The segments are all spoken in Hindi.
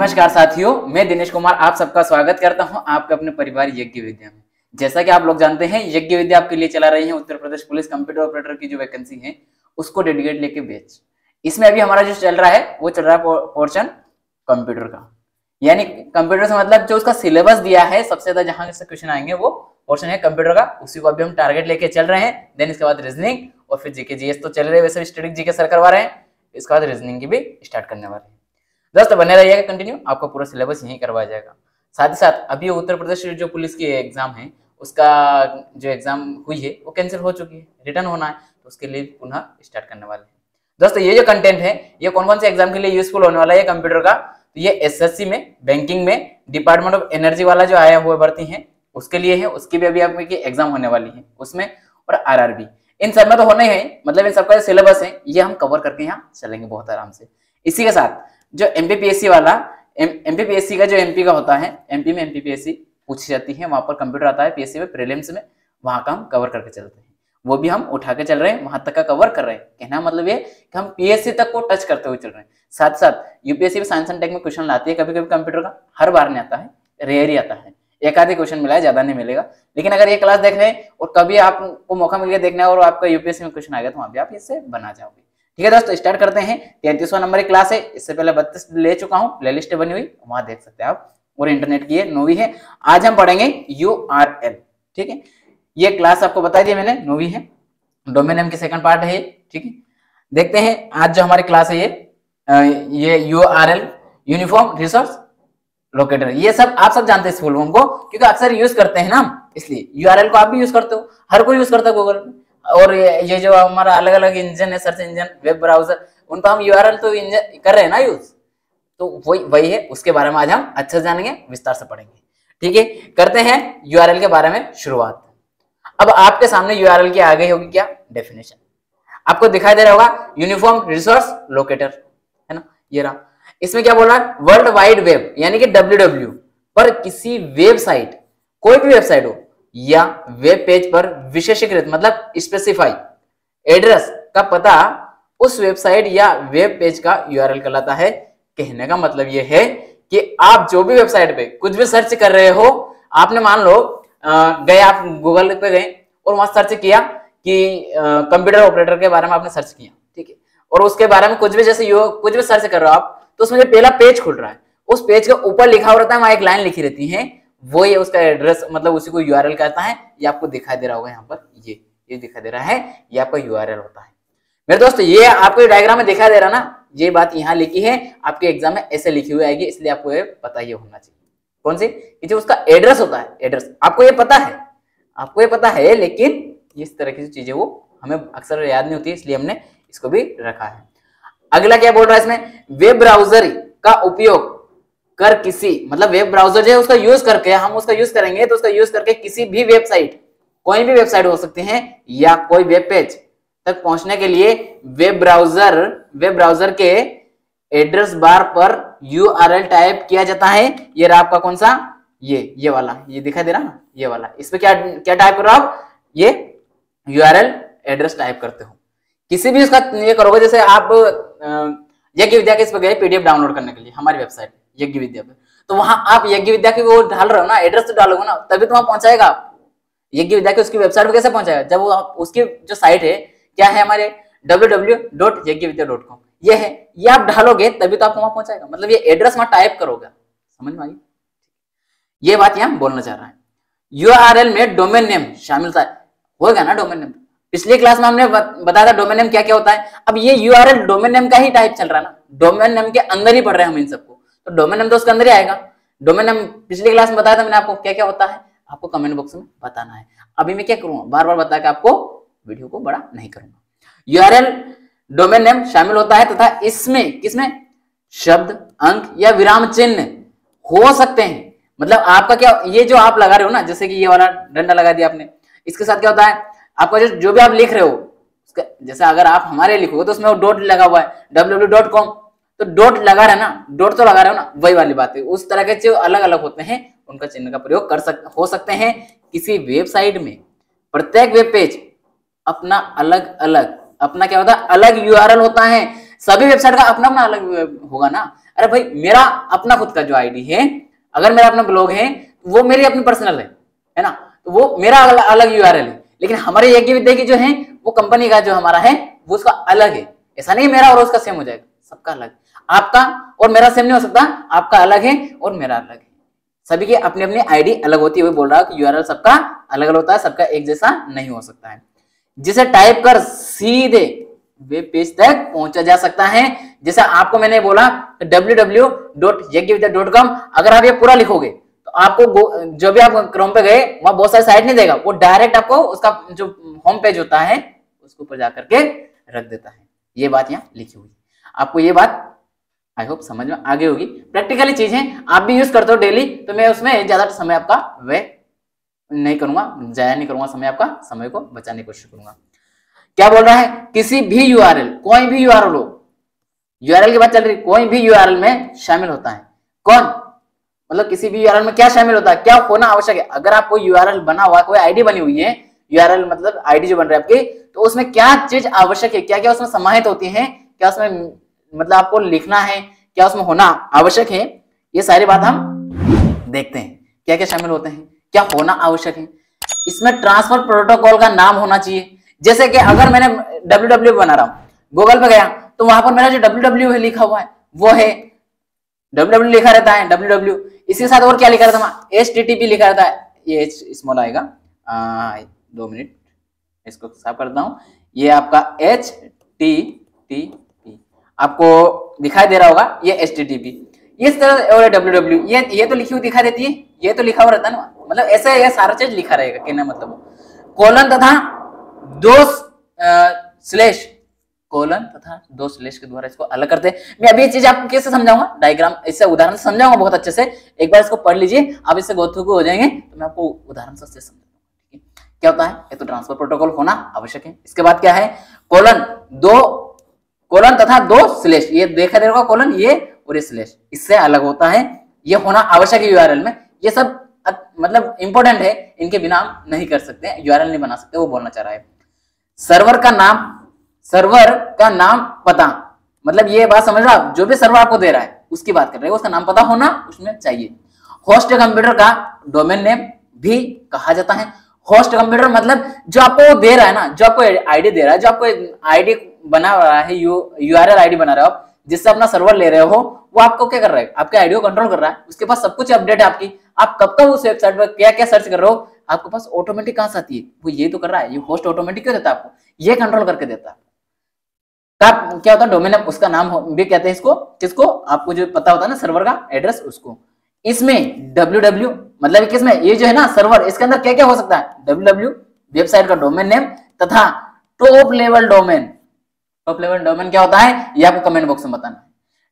नमस्कार साथियों, मैं दिनेश कुमार आप सबका स्वागत करता हूं आपके अपने परिवार यज्ञ विद्या में। जैसा कि आप लोग जानते हैं, यज्ञ विद्या आपके लिए चला रही है Uttar Pradesh police computer operator की जो वैकेंसी है उसको डेडिकेट लेके बैच। इसमें अभी हमारा जो चल रहा है वो चल रहा है पोर्शन कंप्यूटर का, यानी कंप्यूटर से मतलब जो उसका सिलेबस दिया है सबसे ज्यादा जहां से क्वेश्चन आएंगे वो पोर्शन है कंप्यूटर का, उसी को अभी हम टारगेट लेके चल रहे हैं। देन इसके बाद रीजनिंग और फिर जीके जीएस तो चल रहे हैं, वैसे स्टैटिक जीके सर करवा रहे हैं, इसके बाद रीजनिंग की भी स्टार्ट करने वाले हैं। दोस्तों बने रहिएगा कंटिन्यू, आपका पूरा सिलेबस यहीं करवाया जाएगा। साथ ही साथ अभी उत्तर प्रदेश जो पुलिस की एग्जाम है उसका जो एग्जाम हुई है वो कैंसिल हो चुकी है, रिटर्न होना है, तो उसके लिए पुनः स्टार्ट करने वाले हैं। दोस्तों ये जो कंटेंट है ये कौन कौन से एग्जाम के लिए यूजफुल होने वाला है कंप्यूटर का, तो ये एसएससी में, बैंकिंग में, डिपार्टमेंट ऑफ एनर्जी वाला जो आया हुआ भर्ती है उसके लिए है, उसकी भी अभी आपकी एग्जाम होने वाली है उसमें, और आरआरबी, इन सब में तो होने हैं, मतलब इन सबका सिलेबस है ये हम कवर करके यहाँ चलेंगे बहुत आराम से। इसी के साथ जो एमपीपीएससी वाला एमपीपीएससी का जो एमपी का होता है, एमपी में एमपीपीएससी पूछी जाती है, वहां पर कंप्यूटर आता है, पीएससी में प्रीलिम्स में, वहां का हम कवर करके चलते हैं, वो भी हम उठा के चल रहे हैं, वहां तक का कवर कर रहे हैं। कहना मतलब ये कि हम पीएससी तक को टच करते हुए चल रहे हैं। साथ साथ यूपीएससी में साइंस एंड टेक में क्वेश्चन लाती है कभी कभी कंप्यूटर का, हर बार नहीं आता है, रेयर ही आता है, एक आधे क्वेश्चन मिला है, ज्यादा नहीं मिलेगा। लेकिन अगर ये क्लास देख रहे हैं और कभी आपको मौका मिल गया देखना और आपका यूपीएससी में क्वेश्चन आ गया तो वहां भी आप इससे बना जाओगे। ठीक है दोस्तों, स्टार्ट करते हैं। 33वां नंबर की क्लास है, इससे पहले 32 ले चुका हूं, प्लेलिस्ट बनी हुई वहां देख सकते हैं आप, और इंटरनेट की है, 9वीं है। आज हम पढ़ेंगे यूआरएल। ठीक है, ये क्लास आपको बता दी मैंने, 9वीं है, डोमेन नेम की सेकंड पार्ट है। ठीक है, देखते हैं आज जो हमारी क्लास है ये यूआरएल, यूनिफॉर्म रिसोर्स लोकेटर, ये सब आप सब जानते हैं इस फुल फॉर्म को, क्योंकि अक्सर यूज करते हैं ना, इसलिए यूआरएल को आप भी यूज करते हो, हर कोई यूज करता है गूगल में। और ये जो हमारा अलग अलग इंजन है, सर्च इंजन, वेब ब्राउजर, उन पर हम यूआरएल तो कर रहे हैं ना यूज, तो वही है, उसके बारे में आज हम अच्छे से जानेंगे, विस्तार से पढ़ेंगे। ठीक है, करते हैं यूआरएल के बारे में शुरुआत। अब आपके सामने यूआरएल की आ गई होगी क्या डेफिनेशन, आपको दिखाई दे रहा होगा, यूनिफॉर्म रिसोर्स लोकेटर, है ना, ये रहा। इसमें क्या बोल रहा है, वर्ल्ड वाइड वेब यानी कि www पर किसी वेबसाइट, कोई भी वेबसाइट हो या वेब पेज पर विशेषीकृत मतलब स्पेसिफाई एड्रेस का पता उस वेबसाइट या वेब पेज का यूआरएल कहलाता है। कहने का मतलब यह है कि आप जो भी वेबसाइट पे कुछ भी सर्च कर रहे हो, आपने मान लो गए, आप गूगल पे गए और वहां सर्च किया कि कंप्यूटर ऑपरेटर के बारे में आपने सर्च किया, ठीक है, और उसके बारे में कुछ भी जैसे कुछ भी सर्च कर रहे हो आप, तो उसमें जो पहला पेज खुल रहा है उस पेज के ऊपर लिखा हुआ रहता है, वहां एक लाइन लिखी रहती है, वो ये उसका एड्रेस मतलब उसी को यूआरएल कहता है। ये आपको दिखाई दे रहा होगा यहाँ पर, ये दिखाई दे रहा है, ये आपका यूआरएल होता है। मेरे दोस्त ये आपको डायग्राम में दिखाई दे रहा ना, ये बात यहाँ लिखी है, आपके एग्जाम में ऐसे लिखी हुई आएगी, इसलिए आपको ये पता ही होना चाहिए। कौन सी, जो उसका एड्रेस होता है, एड्रेस आपको ये पता है, आपको ये पता है, लेकिन इस तरह की चीजें वो हमें अक्सर याद नहीं होती, इसलिए हमने इसको भी रखा है। अगला क्या बोल रहा है इसमें, वेब ब्राउजर का उपयोग कर किसी, मतलब वेब ब्राउजर जो है उसका यूज करके, हम उसका यूज करेंगे तो उसका यूज करके किसी भी वेबसाइट, कोई भी वेबसाइट हो सकती है या कोई वेब पेज तक पहुंचने के लिए वेब ब्राउजर के एड्रेस बार पर यूआरएल टाइप किया जाता है। ये रहा आपका कौन सा, ये वाला, ये दिखाई दे रहा ना, ये वाला, इसमें क्या टाइप कर रहे हो आप, ये यूआरएल एड्रेस टाइप करते हो। किसी भी उसका ये करोगे, जैसे आप यज्ञ विद्या के इस पर गए पीडीएफ डाउनलोड करने के लिए हमारी वेबसाइट यज्ञ विद्या पे, तो वहां आप यज्ञ विद्या की वो डाल रहे हो ना, एड्रेस तो डालोगे ना, तभी तो वहां पहुंचाएगा आप यज्ञ विद्या की उसकी वेबसाइट पे कैसे पहुंचाएगा, जब वो उसकी जो साइट है क्या है हमारे www.yajnavidya.com, ये है, ये आप डालोगे तभी तो आपको वहां पहुंचाएगा, मतलब ये एड्रेस वहां टाइप करोगे, समझ में आई, ये बात यहां बोलना चाह रहा है। यूआरएल में डोमेन नेम शामिल होगा ना, डोमेन नेम पिछली क्लास में हमने बताया था डोमेन नेम क्या क्या होता है। अब ये यूआरएल डोमेन नेम का ही टाइप चल रहा है ना, डोमेन नेम के अंदर ही पढ़ रहे हैं हम इन सबको, तो डोमेन नेम तो उसके अंदर ही आएगा। डोमेन नेम पिछली क्लास में बताया था मैंने आपको क्या क्या होता है, आपको कमेंट बॉक्स में बताना है। अभी मैं क्या करूंगा, बार बार बता के आपको वीडियो को बड़ा नहीं करूंगा। यूआरएल डोमेन नेम शामिल होता है तथा इसमें किसमें शब्द, अंक या विराम चिन्ह हो सकते हैं। मतलब आपका क्या, ये जो आप लगा रहे हो ना, जैसे कि ये वाला डंडा लगा दिया आपने, इसके साथ क्या होता है, आपका जो भी आप लिख रहे हो, जैसे अगर आप हमारे लिखोगे तो उसमें वो डॉट लगा हुआ है www.com, तो डॉट लगा रहे ना, डॉट तो लगा रहे हो ना, वही वाली बात है। उस तरह के जो अलग अलग होते हैं उनका चिन्ह का प्रयोग हो सकते हैं। किसी वेबसाइट में प्रत्येक वेब पेज अपना अलग अलग, अपना क्या होता है, अलग यूआरएल होता है। सभी वेबसाइट का अपना अपना अलग होगा ना। अरे भाई मेरा अपना खुद का जो आईडी है, अगर मेरा अपना ब्लॉग है वो मेरी अपनी पर्सनल है ना, तो वो मेरा अलग यूआरएल है। लेकिन हमारे यज्ञ विद्या की जो है वो कंपनी का जो हमारा है वो उसका अलग है। ऐसा नहीं मेरा और उसका सेम हो जाएगा, सबका अलग। आपका और मेरा सेम नहीं हो सकता, आपका अलग है और मेरा अलग है। सभी की अपनी अपनी आईडी अलग होती है। वो बोल रहा है कि यूआरएल सबका अलग अलग होता है, सबका एक जैसा नहीं हो सकता है। जिसे टाइप कर सीधे वेब पेज तक पहुंचा जा सकता है। जैसे आपको मैंने बोला www.yajnavidya.com, अगर आप ये पूरा लिखोगे तो आपको जो भी आप क्रोम पे गए वहां बहुत सारी साइट नहीं देगा, वो डायरेक्ट आपको उसका जो होम पेज होता है उसके ऊपर जाकर के रख देता है। ये बात यहाँ लिखी हुई, आपको ये बात आई होप समझ में आगे होगी। प्रैक्टिकली चीज है, आप भी यूज करते हो डेली, तो मैं उसमें ज्यादा समय आपका व्यय नहीं करूंगा, जाया नहीं करूंगा समय आपका, समय को बचाने की कोशिश करूंगा। क्या बोल रहा है, किसी भी यूआरएल, कोई भी यूआरएल हो, यूआरएल की बात चल रही, कोई भी यूआरएल में शामिल होता है। कौन, मतलब किसी भी यूआरएल में क्या शामिल होता है, क्या होना आवश्यक है। अगर आपको यूआरएल बना हुआ, कोई आईडी बनी हुई है, यूआरएल मतलब आईडी जो बन रही है आपकी, तो उसमें क्या चीज आवश्यक है, क्या क्या उसमें समाहित होती है, क्या उसमें मतलब आपको लिखना है, क्या उसमें होना आवश्यक है, ये सारी बात हम देखते हैं। क्या क्या शामिल होते हैं, क्या होना आवश्यक है। इसमें ट्रांसफर प्रोटोकॉल का नाम होना चाहिए। जैसे कि अगर मैंने www बना रहा हूं, गूगल पे गया तो वहां पर मेरा जो www है लिखा हुआ है वो है www लिखा रहता है, www। इसके साथ और क्या लिखा रहता है, http लिखा रहता है, ये स्मॉल आएगा। 2 मिनट इसको साफ करता हूं। ये आपका http आपको दिखाई दे रहा होगा, ये http, इस तरह और www ये तो लिखी हुई दिखाई देती है, ये तो लिखा हुआ रहता है ना, मतलब ऐसे ये सारा चीज लिखा रहेगा, कहना मतलब कोलन तथा दो स्लैश, कोलन तथा 2 स्लैश के द्वारा इसको अलग करते हैं। मैं अभी ये चीज आपको कैसे समझाऊंगा, डायग्राम इससे उदाहरण से समझाऊंगा बहुत अच्छे से। एक बार इसको पढ़ लीजिए, आप इससे गो थ्रू हो जाएंगे, तो मैं आपको उदाहरण से समझाऊंगा। क्या होता है, ये तो ट्रांसफर प्रोटोकॉल होना आवश्यक है। इसके बाद क्या है, कोलन तथा 2 स्लैश, ये देखा दे रहा कोलन, ये और ये स्लैश, इससे अलग होता है, ये होना आवश्यक है यूआरएल में। ये सब मतलब इंपॉर्टेंट है, इनके बिना हम नहीं कर सकते, यूआरएल नहीं बना सकते, वो बोलना चाह रहा है। सर्वर का नाम पता, मतलब ये बात समझ रहा, जो भी सर्वर आपको दे रहा है उसकी बात कर रहे हैं, उसका नाम पता होना उसमें चाहिए। होस्ट कंप्यूटर का डोमेन नेम भी कहा जाता है। होस्ट कंप्यूटर मतलब जो आपको दे रहा है ना, जो आपको आईडी दे रहा है, जो आपको आईडी बना रहा है, यूआरएल आईडी बना रहे हो आप, जिससे अपना सर्वर ले रहे हो, वो आपको क्या कर रहा है, आपके आईडी को कंट्रोल कर रहा है। उसके पास सब कुछ अपडेट है आपकी, आप कब कब उस वेबसाइट पर क्या क्या सर्च कर रहे हो, आपके पास ऑटोमेटिक कहां से आती है, वो ये तो कर रहा है। ये होस्ट ऑटोमेटिक क्यों देता है आपको, ये कंट्रोल करके देता है। तब क्या होता है, डोमेन नेम उसका नाम भी कहते हैं इसको, किसको, आपको जो पता होता है ना सर्वर का एड्रेस उसको। इसमें www मतलब किसमें, ये जो है ना सर्वर, इसके अंदर क्या क्या हो सकता है, www वेबसाइट का डोमेन नेम तथा top level domain. Top level domain क्या होता है, ये आपको कमेंट बॉक्स में बताना है।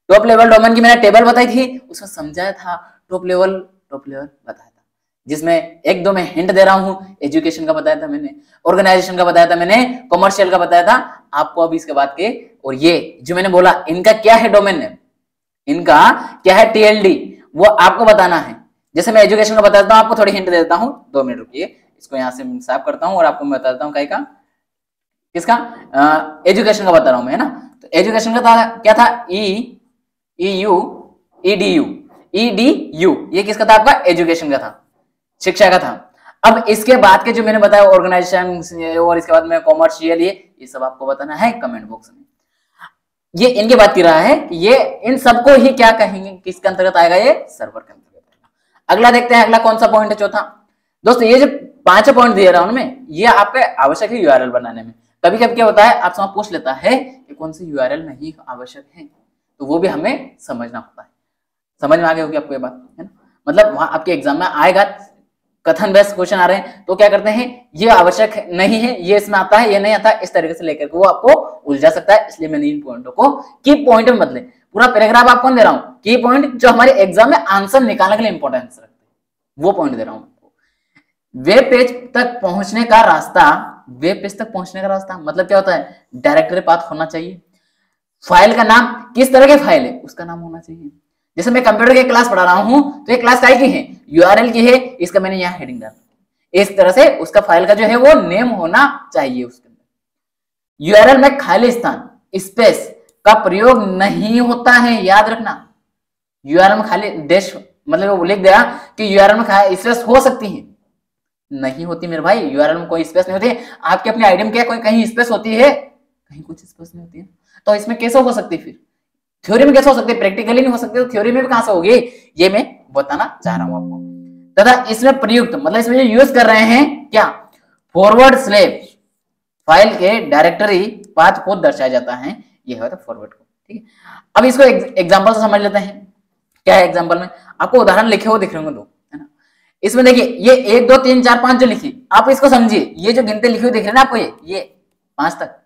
टॉप लेवल डोमेन की मैंने टेबल बताई थी, उसमें समझाया था, टॉप लेवल बताया था, जिसमें 1-2 में हिंट दे रहा हूं। एजुकेशन का बताया था मैंने, ऑर्गेनाइजेशन का बताया था मैंने, कॉमर्शियल का बताया था आपको। अभी इसके बाद के, और ये जो मैंने बोला इनका क्या है डोमेन नेम, इनका क्या है टीएलडी, वो आपको बताना है। जैसे मैं एजुकेशन का बताता हूं, आपको थोड़ी हिंट देता हूं, 2 मिनट रुकिए, इसको यहां से साफ करता हूं और आपको मैं बताता हूं का किसका, एजुकेशन का बता रहा हूं मैं, है ना। तो एजुकेशन का था क्या था, ईडीयू, ये किसका था आपका, एजुकेशन का था, शिक्षा का था। अब इसके बाद के जो मैंने बताया ऑर्गेनाइजेशन और इसके बाद में कॉमर्शियल, ये सब आपको बताना है कमेंट बॉक्स में। ये इनकी बात कर रहा है कि ये इन सबको ही क्या कहेंगे, किसके अंतर्गत आएगा, ये सर्वर के अंतर्गत आएगा। अगला देखते हैं, अगला कौन सा पॉइंट है, चौथा। दोस्तों ये जो 5 पॉइंट दिए रहा हूं मैं, ये आपके आवश्यक है यूआरएल बनाने में। कभी कभी क्या होता है, आपसे पूछ लेता है कि कौन सी यूआरएल नहीं आवश्यक है, तो वो भी हमें समझना होता है। समझ में आ गई होगी आपको ये बात, है ना। मतलब वहां आपके एग्जाम में आएगा, कथन बेस्ड क्वेश्चन आ रहे हैं, तो क्या करते हैं, ये आवश्यक नहीं है, ये इसमें आता है, ये नहीं आता, इस तरीके से लेकर के वो आपको उलझा सकता है। इसलिए मैंने इन पॉइंटों को की पॉइंट में बदले, पूरा पैराग्राफ आपको दे रहा हूं, की पॉइंट जो हमारे एग्जाम में आंसर निकालने के लिए इंपॉर्टेंस रखते हैं, वो पॉइंट दे रहा हूं। वेब पेज तक पहुंचने का रास्ता, वेब पेज तक पहुंचने का रास्ता मतलब क्या होता है, डायरेक्टरी पाथ होना चाहिए। फाइल का नाम, किस तरह के फाइल है उसका नाम होना चाहिए। जैसे मैं कंप्यूटर की क्लास पढ़ा रहा हूं, तो ये क्लास काय की है, यूआरएल की है, इसका मैंने यहाँ हेडिंग डाला। इस तरह से उसका फाइल का जो है वो नेम होना चाहिए उसके अंदर। यूआरएल में खाली स्थान, स्पेस का प्रयोग नहीं होता है, याद रखना। यूआरएल में खाली डैश मतलब वो लिख दिया कि यूआरएल में स्पेस हो सकती है, नहीं होती मेरे भाई, यूआरएल में कोई स्पेस नहीं होती। आपके अपने आईडी में क्या कोई कहीं स्पेस होती है? कहीं कुछ स्पेस नहीं होती है। तो इसमें कैसे हो सकती है? फिर थ्योरी में कैसे हो सकती है? प्रैक्टिकली नहीं हो सकती, तो थ्योरी में भी कहां से होगी, ये मैं बताना चाह रहा हूं आपको। तथा इसमें प्रयुक्त मतलब इसमें जो यूज कर रहे हैं क्या, फॉरवर्ड स्लैश फाइल के डायरेक्टरी पाथ को दर्शाया जाता है, ये है फॉरवर्ड को। ठीक है, अब इसको एग्जांपल से समझ लेते हैं। क्या है एग्जांपल में? आपको उदाहरण लिखे हुए दिख रहे होंगे दो, है ना। इसमें देखिए ये 1 2 3 4 5 जो लिखी, आप इसको समझिए, ये जो गिनती लिखी हुई दिख रही है ना आपको, ये 5 तक,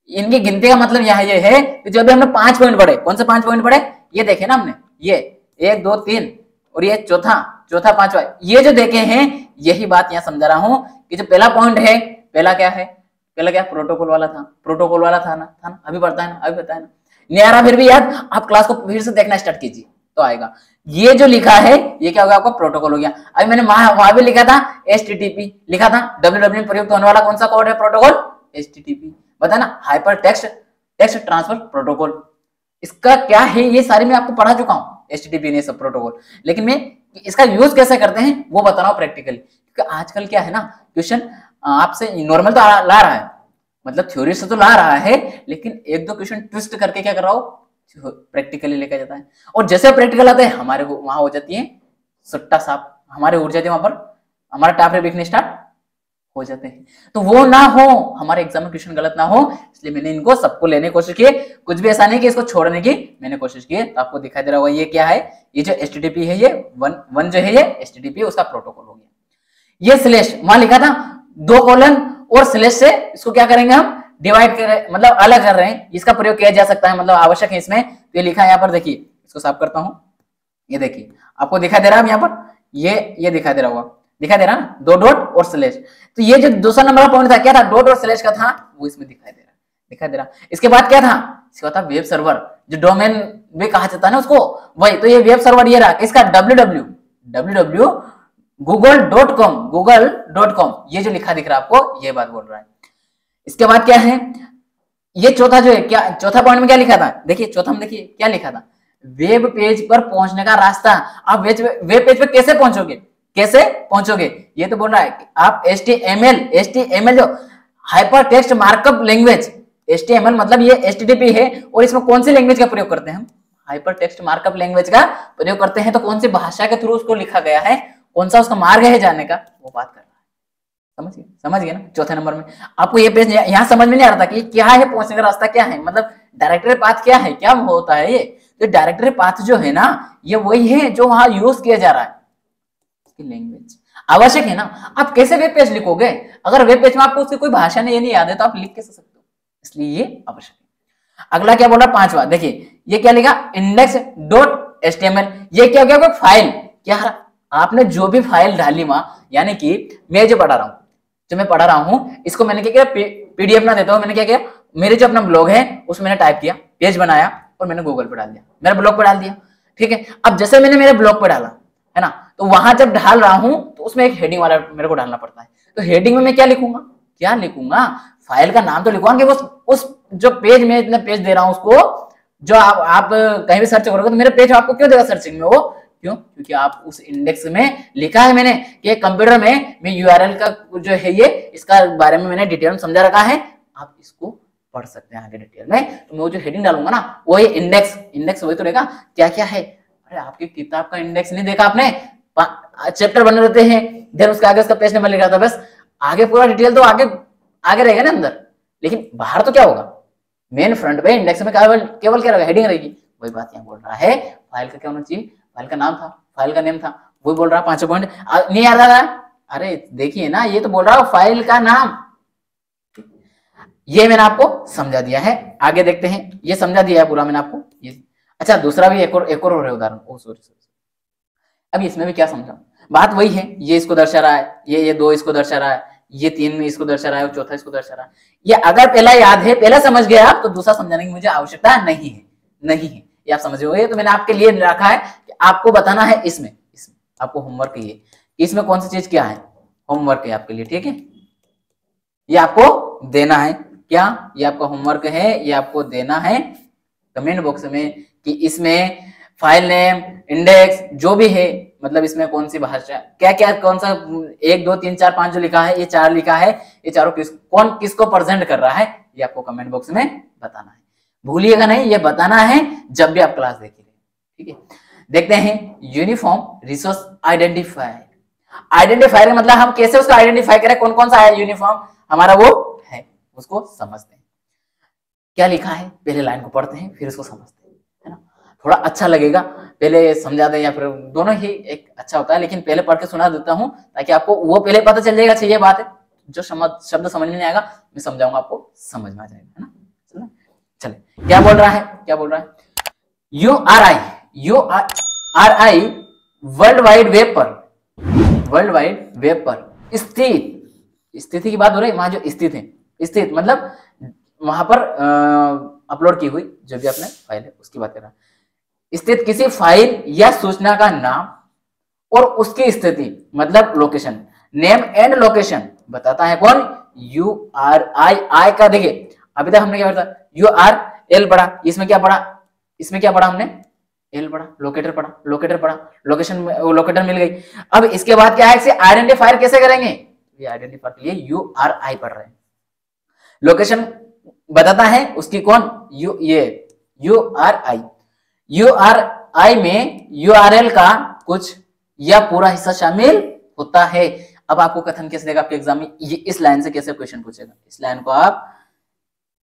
इनकी गिनती का मतलब यहाँ ये है कि जो अभी हमने 5 पॉइंट पढ़े, कौन से 5 पॉइंट पढ़े, ये देखे ना हमने, ये 1 2 3 और ये चौथा 5वां, ये जो देखे हैं, यही बात यहाँ समझा रहा हूं कि जो पहला पॉइंट है, पहला क्या है, पहला क्या प्रोटोकॉल वाला था, प्रोटोकॉल वाला था ना, अभी पढ़ता है ना, अभी बताया ना, नहीं आ रहा फिर भी याद, आप क्लास को फिर से देखना स्टार्ट कीजिए तो आएगा। ये जो लिखा है ये क्या होगा, आपका प्रोटोकॉल हो गया। अभी मैंने वहां भी लिखा था HTTP लिखा था, www में प्रयुक्त होने वाला कौन सा कोड है, प्रोटोकॉल HTTP, बता ना, हाइपर टेक्स्ट ट्रांसफर प्रोटोकॉल। इसका क्या है, ये सारी मैं आपको पढ़ा चुका हूँ, HTTP ने सब प्रोटोकॉल, लेकिन मैं इसका यूज कैसे करते हैं वो बता रहा हूँ प्रैक्टिकली, क्योंकि आजकल क्या है ना, क्वेश्चन आपसे नॉर्मल तो ला रहा है, मतलब थ्योरी से तो ला रहा है, लेकिन 1 2 क्वेश्चन ट्विस्ट करके क्या कर रहा हूँ, प्रैक्टिकली लेकर जाता है। और जैसे प्रैक्टिकल आता है हमारे वहां हो जाती है सुट्टा साफ, हमारे उड़ जाती है, वहां पर हमारा टापरे बिकने स्टार्ट हो जाते हैं। तो वो ना हो, हमारे एग्जाम में क्वेश्चन गलत ना हो, इसलिए मैंने इनको सबको लेने की कोशिश की, कुछ भी ऐसा नहीं कि इसको छोड़ने की मैंने कोशिश की। तो आपको दिखाई दे रहा होगा ये क्या है, ये जो HTTP है, ये वन जो है ये HTTP उसका प्रोटोकॉल हो गया। ये स्लैश वहां लिखा था 2 कोलन और स्लैश से इसको क्या करेंगे हम, डिवाइड कर, मतलब अलग कर रहे हैं, इसका प्रयोग किया जा सकता है, मतलब आवश्यक है इसमें। तो ये लिखा है यहाँ पर, देखिए इसको साफ करता हूं, ये देखिए आपको दिखाई दे रहा है यहाँ पर, ये दिखाई दे रहा होगा, दिखाई दे रहा ना, 2 डॉट और स्लैश। तो ये जो दूसरा नंबर का पॉइंट था क्या था, डॉट और स्लैश का था, वो इसमें दिखाई दे रहा। इसके बाद क्या था, इसका था वेब सर्वर, जो डोमेन भी कहा जाता है ना उसको, वही। तो ये वेब सर्वर ये रहा, इसका www google.com, ये जो लिखा दिख रहा है आपको, ये बात बोल रहा है। इसके बाद क्या है, ये चौथा जो है, क्या चौथा पॉइंट में क्या लिखा था, देखिए चौथा में देखिए क्या लिखा था, वेब पेज पर पहुंचने का रास्ता। आप वेब पेज पर कैसे पहुंचोगे, ये तो बोल रहा है कि आप HTML जो hyper text markup language, HTML मतलब ये HTTP है, और इसमें कौन सी लैंग्वेज का प्रयोग करते हैं हम, हाइपर टेक्स्ट मार्कअप लैंग्वेज का प्रयोग करते हैं। तो कौन सी भाषा के थ्रू उसको लिखा गया है, कौन सा उसका मार्ग है जाने का, वो बात कर रहा है। समझ गए ना। चौथे नंबर में आपको ये पेज यहाँ समझ में नहीं आ रहा था कि क्या है, पहुंचने का रास्ता क्या है, मतलब डायरेक्टरी पाथ क्या है, क्या होता है ये। तो डायरेक्टरी पाथ जो है ना, ये वही है जो वहां यूज किया जा रहा है, लैंग्वेज आवश्यक है ना। आप कैसे वेब पेज लिखोगे, अगर वेब पेज में आपको उसकी कोई भाषा नहीं याद है तो आप लिख कैसे सकते हो, इसलिए ये आवश्यक है। अगला क्या बोल रहा है, 5वां, देखिए ये क्या लिखा, index.html, ये क्या हो गया, फाइल। क्या आपने जो भी फाइल डाली वहां, यानी कि मैं जो पढ़ा रहा हूं इसको मैंने क्या किया, PDF ना देता हूं, मैंने क्या किया, मेरे जो अपना ब्लॉग है उसमें मैंने टाइप किया, पेज बनाया और मैंने गूगल पे डाल दिया, मेरे ब्लॉग पे डाल दिया। ठीक है, अब जैसे मैंने मेरे ब्लॉग पे डाला है ना, तो वहां जब डाल रहा हूं तो उसमें एक हेडिंग वाला मेरे को डालना पड़ता है। तो हेडिंग में मैं क्या लिखूंगा, फाइल का नाम तो लिखूंगा कि उस जो पेज में इतने पेज दे रहा हूं उसको, जो आप कहीं भी सर्च करोगे तो मेरे पेज आपको क्यों देगा सर्चिंग में, वो क्यों, क्योंकि आप उस इंडेक्स में लिखा है मैंने कि कंप्यूटर में मैं URL का जो है ये, इसका बारे में मैंने डिटेल में समझा रखा है, आप इसको पढ़ सकते हैं आगे डिटेल में। तो मैं वो जो हेडिंग डालूंगा ना, वो ये इंडेक्स वही तो रहेगा, क्या क्या है। अरे आपकी किताब का इंडेक्स नहीं देखा आपने, चैप्टर बने रहते हैं, देन उसके आगे उसका पेज नंबर लिखा था, बस आगे पूरा डिटेल तो आगे रहेगा ना अंदर, लेकिन बाहर तो क्या होगा, मेन फ्रंट पे इंडेक्स में केवल क्या रहेगा, हेडिंग रहेगी। वही बात यहाँ बोल रहा है, फाइल का क्या होना चाहिए, फाइल का नाम था, फाइल का नेम था, वही बोल रहा है। 5 पॉइंट नहीं याद आ रहा, अरे देखिए ना, ये तो बोल रहा हूँ फाइल का नाम, ये मैंने आपको समझा दिया है। आगे देखते हैं, ये समझा दिया है पूरा मैंने आपको ये। अच्छा दूसरा भी एक और उदाहरण, सॉरी अब इसमें भी क्या समझा, बात वही है, ये इसको दर्शा रहा है, ये 2 इसको दर्शा रहा है, ये 3 में इसको दर्शा रहा है और चौथा इसको दर्शा रहा है। ये अगर पहला याद है, पहला समझ गया आप, तो दूसरा समझाने की मुझे आवश्यकता नहीं है, ये आप समझ गए। तो मैंने आपके लिए रखा है कि आपको बताना है इसमें आपको होमवर्क ये, इसमें कौन सी चीज क्या है, होमवर्क है आपके लिए, ठीक है, ये आपको देना है। क्या ये आपका होमवर्क है, ये आपको देना है कमेंट बॉक्स में कि इसमें फाइल नेम, इंडेक्स जो भी है, मतलब इसमें कौन सी भाषा, क्या क्या, कौन सा 1 2 3 4 5 जो लिखा है, ये 4 लिखा है, ये चारों कौन किसको प्रेजेंट कर रहा है, ये आपको कमेंट बॉक्स में बताना है। भूलिएगा नहीं, ये बताना है जब भी आप क्लास देखेंगे, ठीक है। देखते हैं यूनिफॉर्म रिसोर्स आइडेंटिफायर। आइडेंटिफायर मतलब हम कैसे उसको आइडेंटिफाई करें, कौन कौन सा है यूनिफॉर्म हमारा वो है, उसको समझते हैं। क्या लिखा है पहले लाइन को पढ़ते हैं, फिर उसको समझते हैं, है ना। थोड़ा अच्छा लगेगा, पहले समझा दें या फिर दोनों ही एक अच्छा होता है, लेकिन पहले पढ़ के सुना देता हूं ताकि आपको वो पहले पता चल जाएगा। अच्छा ये बात है, जो शब्द समझ में नहीं आएगा मैं समझाऊंगा, आपको समझ में आ जाएगा, है ना। चले क्या बोल रहा है, क्या बोल रहा है, URI वर्ल्ड वाइड वेब पर, वर्ल्ड वाइड वेब पर स्थित, स्थिति की बात हो रही है, वहां जो स्थित है, स्थित मतलब वहां पर अपलोड की हुई जो भी आपने फाइल है उसकी बात कर रहा है। स्थित किसी फाइल या सूचना का नाम और उसकी स्थिति मतलब लोकेशन, नेम एंड लोकेशन बताता है कौन, URI। आई का देखिए अभी तक हमने क्या पढ़ा, URL पढ़ा, इसमें क्या पढ़ा, इसमें क्या पढ़ा हमने, एल पढ़ा, लोकेटर पढ़ा, लोकेटर पढ़ा, लोकेशन लोकेटर मिल गई। अब इसके बाद क्या है, इसे आइडेंटिफायर कैसे करेंगे, ये आइडेंटिफायर के लिए URI पढ़ रहे हैं। लोकेशन बताता है उसकी कौन, ये URI। URI में URL का कुछ या पूरा हिस्सा शामिल होता है। अब आपको कथन कैसे देगा आपके एग्जाम में, ये इस लाइन से कैसे क्वेश्चन पूछेगा, इस लाइन को आप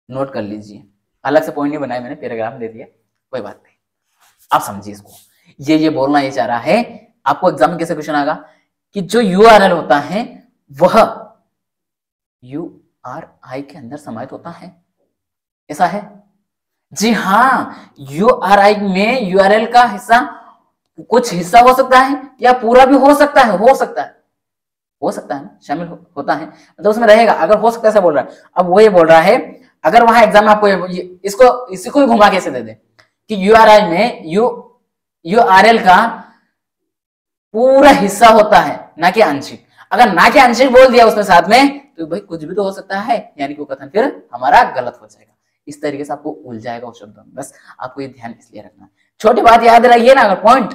नोट कर लीजिए, अलग से पॉइंट नहीं बनाया मैंने, पैराग्राफ दे दिया, कोई बात नहीं, आप समझिए इसको। ये बोलना ये चाह रहा है आपको एग्जाम में कैसे क्वेश्चन आएगा कि जो URL होता है वह URI के अंदर समाहित होता है, ऐसा है जी हाँ। URI में URL का हिस्सा, कुछ हिस्सा हो सकता है या पूरा भी हो सकता है, हो सकता है, हो सकता है शामिल होता है, मतलब उसमें रहेगा, अगर हो सकता है ऐसा बोल रहा है। अब वो ये बोल रहा है अगर वहां एग्जाम में आपको इसको इसी को घुमा कैसे दे दे कि URI में URL का पूरा हिस्सा होता है ना कि आंशिक, अगर ना कि आंशिक बोल दिया उसमें साथ में तो भाई कुछ भी तो हो सकता है, यानी कि वो कथन फिर हमारा गलत हो जाएगा। इस तरीके से आपको उलझाएगा वो शब्दों में, बस आपको ये ध्यान इसलिए रखना। छोटी बात याद रखिए ना, अगर पॉइंट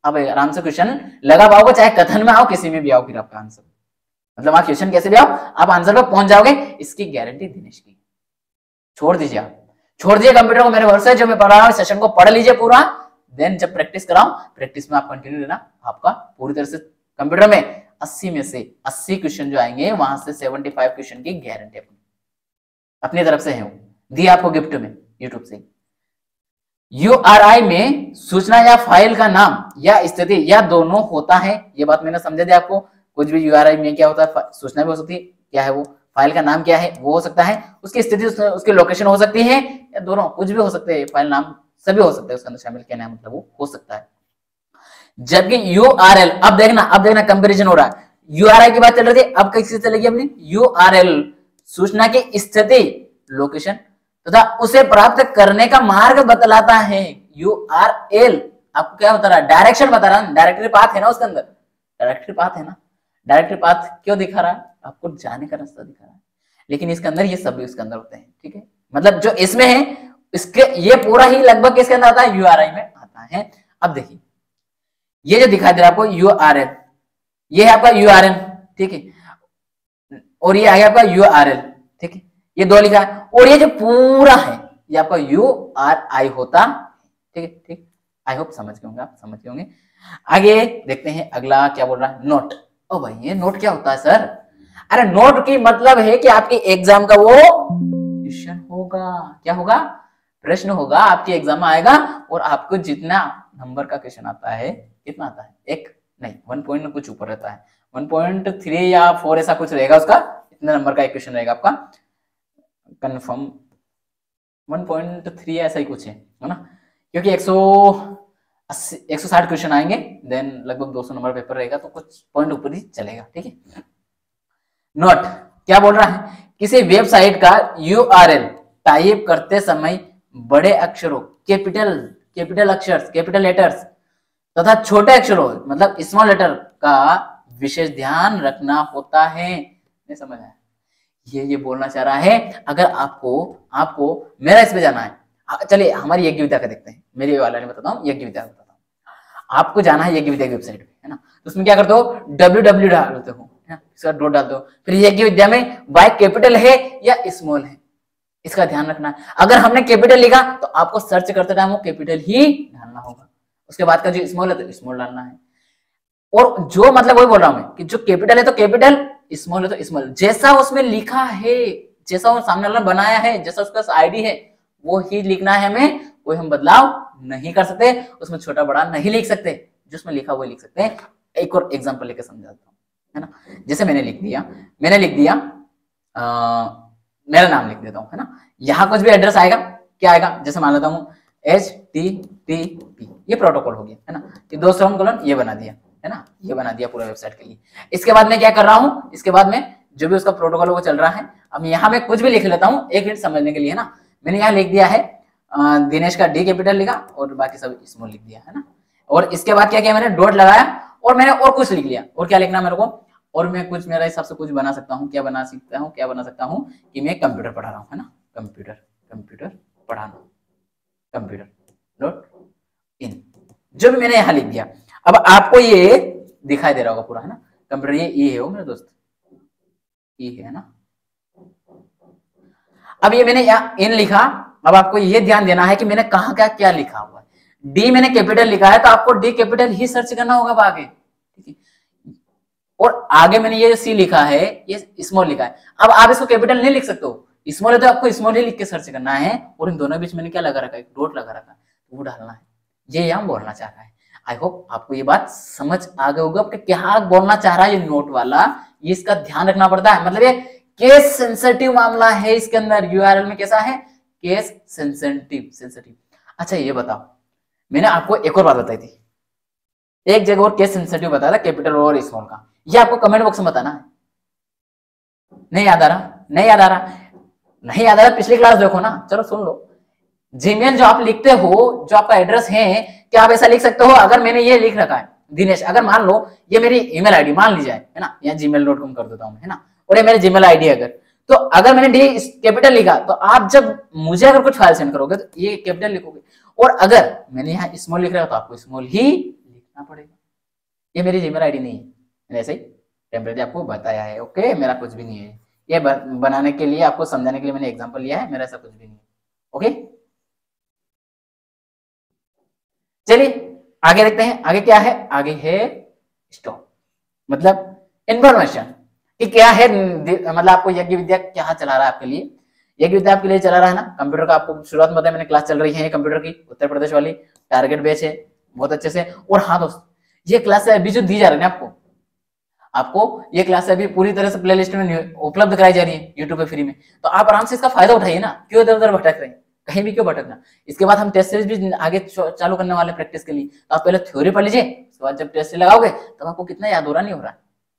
अब आराम से क्वेश्चन लगा पाओगे, चाहे कथन में आओ किसी में भी आओ, फिर आपका आंसर मतलब आप क्वेश्चन कैसे भी आओ आप आंसर पर पहुंच जाओगे, इसकी गारंटी दिनेश की। छोड़ दीजिए, आप छोड़ दीजिए कंप्यूटर को, मेरे भरोसे जो मैं पढ़ा रहा हूं सेशन को पढ़ लीजिए पूरा, देन जब प्रैक्टिस कराऊं प्रैक्टिस में आप कंटिन्यू लेना, आपका पूरी तरह से कंप्यूटर में 80 में से 80 क्वेश्चन जो आएंगे वहां से 75 क्वेश्चन की गारंटी अपनी तरफ से है, दी आपको गिफ्ट में यूट्यूब से। URI में सूचना या फाइल का नाम या स्थिति या दोनों होता है, ये बात मैंने समझा दी आपको। कुछ भी URI में क्या होता है, सूचना भी हो सकती है, क्या है वो, फाइल का नाम क्या है वो हो सकता है, उसकी स्थिति उसकी लोकेशन हो सकती है, या दोनों कुछ भी हो सकते हैं, फाइल नाम सभी हो सकते हैं उसके अंदर शामिल, क्या नाम मतलब वो हो सकता है। जबकि URL, अब देखना कंपैरिजन हो रहा है, URI की बात चल रही थी, अब किससे चलेगी अपनी, URL सूचना की स्थिति, लोकेशन तथा उसे प्राप्त करने का मार्ग बतलाता है। URL आपको क्या बता रहा है, डायरेक्शन बता रहा है, डायरेक्टरी पाथ है ना उसके अंदर, डायरेक्टरी पाथ है ना, डायरेक्टरी पाथ क्यों दिखा रहा है, आपको जाने का रास्ता दिखा रहा है, लेकिन इसके अंदर ये सब इसके अंदर होते हैं, ठीक है। मतलब जो इसमें है इसके ये पूरा ही लगभग किसके अंदर आता है, URI में आता है। अब देखिए ये जो दिखाई दे रहा है आपको URL, ये है आपका URL, ठीक है, और ये आ गया आपका URL, ठीक है, ये दो लिखा है, और ये जो पूरा है ये आपका URI होता, ठीक है, ठीक, आई होप समझ गए होंगे, आप समझ गए होंगे। आगे देखते हैं अगला क्या बोल रहा है, नोट। ओ भाई ये नोट क्या होता है सर, अरे नोट की मतलब है कि आपके एग्जाम का वो क्वेश्चन होगा, क्या होगा, प्रश्न होगा आपके एग्जाम में आएगा, और आपको जितना नंबर का क्वेश्चन आता है, कितना आता है, एक नहीं 1 पॉइंट कुछ ऊपर रहता है, 1.3 या 4 ऐसा कुछ रहेगा उसका, इतने नंबर का एक क्वेश्चन रहेगा आपका कंफर्म, 1.3 ऐसा ही कुछ है ना, क्योंकि 160 क्वेश्चन आएंगे, देन लगभग 200 नंबर पेपर रहेगा, तो कुछ पॉइंट ऊपर ही चलेगा, ठीक है। नोट क्या बोल रहा है, किसी वेबसाइट का URL टाइप करते समय बड़े अक्षरों, कैपिटल अक्षर, कैपिटल लेटर्स तथा छोटे अक्षरों मतलब स्मॉल लेटर का विशेष ध्यान रखना होता है। नहीं समझ आया, ये बोलना चाह रहा है, अगर आपको मेरा इस पे जाना है, चलिए हमारी यज्ञ विद्या का देखते हैं, मेरी वाला नहीं बताता हूँ, यज्ञ विद्या बताता हूँ। आपको जाना है यज्ञ विद्या की वेबसाइट पे, है ना, तो उसमें क्या करते हो, www डालते हो, है ना, इसका डॉट डालते हो, फिर यज्ञ विद्या में वाई कैपिटल है या स्मॉल है, इसका ध्यान रखना है। अगर हमने कैपिटल लिखा तो आपको सर्च करते टाइम वो कैपिटल ही डालना होगा, उसके बाद का जो स्मॉल है तो स्मॉल डालना है। और जो मतलब वही बोल रहा हूं मैं कि जो कैपिटल है तो कैपिटल, स्मॉल है तो स्मॉल, जैसा उसमें लिखा है, जैसा वो सामने वाला बनाया है, जैसा उसका आईडी है वो ही लिखना है हमें, कोई हम बदलाव नहीं कर सकते, उसमें छोटा बड़ा नहीं लिख सकते, जो उसमें लिखा वो लिख सकते हैं। एक और एग्जांपल लेकर समझाता हूँ, है ना, जैसे मैंने लिख दिया मेरा नाम लिख देता हूँ, है ना, यहाँ कुछ भी एड्रेस आएगा, क्या आएगा, जैसे मान लेता हूँ HTTP, ये प्रोटोकॉल हो गया, है ना, ये 2 सेमीकोलन ये बना दिया, है ना, ये बना दिया पूरा वेबसाइट के लिए। इसके बाद मैं क्या कर रहा हूँ, इसके बाद में जो भी उसका प्रोटोकॉल वो चल रहा है, अब यहाँ मैं कुछ भी लिख लेता हूँ 1 मिनट समझने के लिए, है ना, मैंने यहाँ लिख दिया है दिनेश का D कैपिटल लिखा और बाकी सब स्मॉल लिख दिया, है ना, और इसके बाद क्या किया मैंने, डॉट लगाया और मैंने और कुछ लिख लिया, और क्या लिखना मेरे को, और मैं कुछ मेरे हिसाब से कुछ बना सकता हूँ, क्या बना सकता हूँ कि मैं कंप्यूटर पढ़ा रहा हूँ, है ना, कंप्यूटर पढ़ाना, कंप्यूटर डॉट इन, जो भी मैंने यहाँ लिख दिया। अब आपको ये दिखाई दे रहा होगा पूरा, है ना, कंप्यूटर ये है वो मेरे दोस्त, ये है ना। अब ये मैंने यहाँ इन लिखा, अब आपको ये ध्यान देना है कि मैंने कहाँ क्या लिखा हुआ है, डी मैंने कैपिटल लिखा है तो आपको डी कैपिटल ही सर्च करना होगा आगे, ठीक है, और आगे मैंने ये सी लिखा है ये स्मॉल लिखा है, अब आप इसको कैपिटल नहीं लिख सकते हो, स्मॉल है तो आपको स्मॉल ही लिख के सर्च करना है, और इन दोनों बीच मैंने क्या लगा रखा है, डॉट लगा रखा है, वो डालना है, ये यहाँ बोलना चाह रहा है। आई होप आपको ये बात समझ आ गई होगा कि क्या बोलना चाह रहा है ये नोट वाला, ये इसका ध्यान रखना पड़ता है, मतलब ये केस सेंसिटिव मामला है, इसके अंदर यूआरएल में कैसा है, केस सेंसिटिव। अच्छा ये बताओ, मैंने आपको एक और बात बताई थी, एक जगह और केस सेंसिटिव बताया था कैपिटल और स्मॉल का, ये आपको कमेंट बॉक्स में बताना है। नहीं याद आ रहा, पिछली क्लास देखो ना, चलो सुन लो। जीमेल जो आप लिखते हो, जो आपका एड्रेस है, क्या आप ऐसा लिख सकते हो, अगर मैंने ये लिख रखा है दिनेश, अगर मान लो ये मेरी ईमेल आईडी मान ली जाए, है ना, यहाँ gmail.com कर देता हूँ, है ना, और ये मेरी जीमेल आईडी अगर, तो अगर मैंने डी कैपिटल लिखा तो आप जब मुझे अगर कुछ फाइल सेंड करोगे तो ये कैपिटल लिखोगे, और अगर मैंने यहाँ स्मॉल लिख रहा तो आपको स्मॉल ही लिखना पड़ेगा। ये मेरी जीमेल आईडी नहीं है, मैंने ऐसे ही टेम्परेरी आपको बताया है, ओके, मेरा कुछ भी नहीं है, ये बनाने के लिए आपको समझाने के लिए मैंने एग्जांपल लिया है, मेरा ऐसा कुछ भी नहीं है, ओके। चलिए आगे देखते हैं, आगे क्या है, आगे है स्टॉप, मतलब इन्फॉर्मेशन कि क्या है, मतलब आपको यज्ञ विद्या क्या चला रहा है आपके लिए, यज्ञ विद्या आपके लिए चला रहा है ना, कंप्यूटर का आपको शुरुआत में बताया मैंने, क्लास चल रही है कंप्यूटर की, उत्तर प्रदेश वाली, टारगेट बैच है बहुत अच्छे से। और हाँ दोस्त, ये क्लास अभी जो दी जा रही है आपको ये क्लास अभी पूरी तरह से प्लेलिस्ट में उपलब्ध कराई जा रही है यूट्यूब पे फ्री में, तो आप आराम से इसका फायदा उठाइए ना, क्यों इधर उधर भटक रहे हैं, कहीं भी क्यों भटकना। इसके बाद हम टेस्ट सीरीज भी आगे चालू करने वाले प्रैक्टिस के लिए, तो आप पहले थ्योरी पढ़ लीजिए, उसके बाद जब टेस्ट लगाओगे तब आपको कितना याद हो रहा नहीं हो रहा,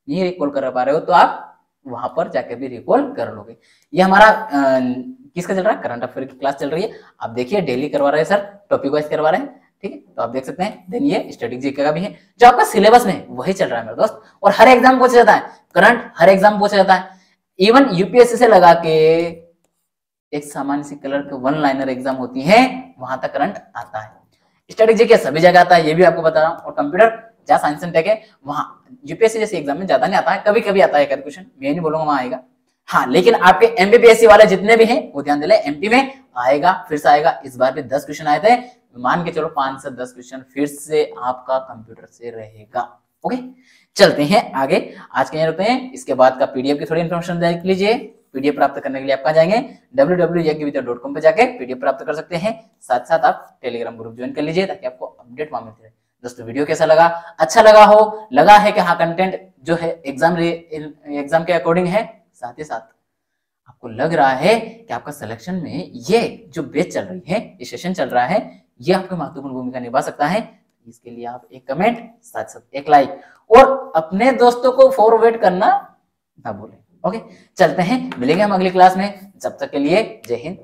नहीं रिकॉल कर पा रहे हो तो आप वहां पर जाके भी रिकॉल कर लोगे। ये हमारा किसका चल रहा है, करंट अफेयर की क्लास चल रही है, आप देखिए डेली करवा रहे हैं सर, टॉपिक वाइज करवा रहे हैं, ठीक है, तो आप देख सकते हैं। देन ये स्टैटिक जीके का भी है, जो आपका सिलेबस में वही चल रहा है मेरे दोस्त, और हर एग्जाम पूछा जाता है, करंट हर एग्जाम पूछा जाता है, इवन यूपीएससी से लगा के एक सामान्य सी कलर के 1 लाइनर एग्जाम होती है, वहां तक करंट आता है। स्टैटिक जीके सभी जगह आता है, ये भी आपको बता रहा हूँ, और कंप्यूटर जहाँ साइंस एंड टेक है वहां यूपीएससी जैसे एग्जाम में ज्यादा नहीं आता है, कभी कभी आता है क्वेश्चन, मैं नहीं बोलूंगा वहां आएगा, हाँ, लेकिन आपके एमबीपीएससी वाले जितने भी हैं वो ध्यान दिले, एमपी में आएगा, फिर से आएगा, इस बार भी 10 क्वेश्चन आए थे, मान के चलो 5 से 10 क्वेश्चन फिर से आपका कंप्यूटर से रहेगा, ओके। चलते हैं आगे, आज के रुकते हैं, इसके बाद का पीडीएफ की थोड़ी इन्फॉर्मेशन देख लीजिए। पीडीएफ प्राप्त करने के लिए आप कहाँ जाएंगे, www.yagyavidya.com पे जाके पीडीएफ प्राप्त कर सकते हैं, साथ साथ आप टेलीग्राम ग्रुप ज्वाइन कर लीजिए ताकि आपको अपडेट वहां मिलती रहे। दोस्तों वीडियो कैसा लगा, अच्छा लगा हो, लगा है कि हाँ कंटेंट जो है एग्जाम के अकॉर्डिंग है, साथ ही साथ आपको लग रहा है कि आपका सिलेक्शन में ये जो बैच चल रही है, ये सेशन चल रहा है, ये आपकी महत्वपूर्ण भूमिका निभा सकता है, इसके लिए आप एक कमेंट, साथ साथ एक लाइक, और अपने दोस्तों को फॉरवर्ड करना ना भूलें, ओके। चलते हैं, मिलेंगे हम अगली क्लास में, जब तक के लिए जय हिंद।